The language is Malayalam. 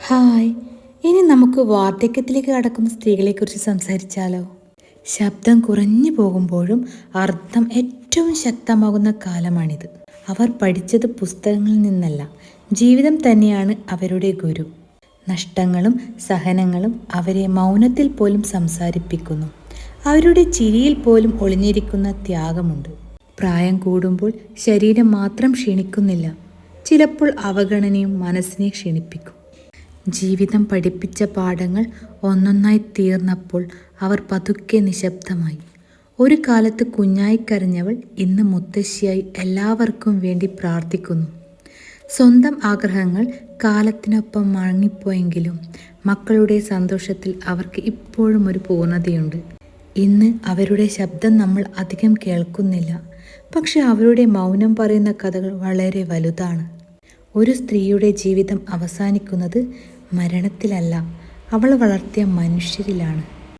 ഹായ്, ഇനി നമുക്ക് വാർദ്ധക്യത്തിലേക്ക് കടക്കുന്ന സ്ത്രീകളെക്കുറിച്ച് സംസാരിച്ചാലോ? ശബ്ദം കുറഞ്ഞു പോകുമ്പോഴും അർത്ഥം ഏറ്റവും ശക്തമാകുന്ന കാലമാണിത്. അവർ പഠിച്ചത് പുസ്തകങ്ങളിൽ നിന്നല്ല, ജീവിതം തന്നെയാണ് അവരുടെ ഗുരു. നഷ്ടങ്ങളും സഹനങ്ങളും അവരെ മൗനത്തിൽ പോലും സംസാരിപ്പിക്കുന്നു. അവരുടെ ചിരിയിൽ പോലും ഒളിഞ്ഞിരിക്കുന്ന ത്യാഗമുണ്ട്. പ്രായം കൂടുമ്പോൾ ശരീരം മാത്രം ക്ഷീണിക്കുന്നില്ല, ചിലപ്പോൾ അവഗണനയും മനസ്സിനെ ക്ഷീണിപ്പിക്കും. ജീവിതം പഠിപ്പിച്ച പാഠങ്ങൾ ഒന്നൊന്നായി തീർന്നപ്പോൾ അവർ പതുക്കെ നിശബ്ദമായി. ഒരു കാലത്ത് കുഞ്ഞായി കരഞ്ഞവൾ ഇന്ന് മുത്തശ്ശിയായി എല്ലാവർക്കും വേണ്ടി പ്രാർത്ഥിക്കുന്നു. സ്വന്തം ആഗ്രഹങ്ങൾ കാലത്തിനൊപ്പം മടങ്ങിപ്പോയെങ്കിലും മക്കളുടെ സന്തോഷത്തിൽ അവർക്ക് ഇപ്പോഴും ഒരു പൂർണ്ണതയുണ്ട്. ഇന്ന് അവരുടെ ശബ്ദം നമ്മൾ അധികം കേൾക്കുന്നില്ല, പക്ഷെ അവരുടെ മൗനം പറയുന്ന കഥകൾ വളരെ വലുതാണ്. ഒരു സ്ത്രീയുടെ ജീവിതം അവസാനിക്കുന്നത് മരണത്തിലല്ല, അവൾ വളർത്തിയ മനുഷ്യരിലാണ്.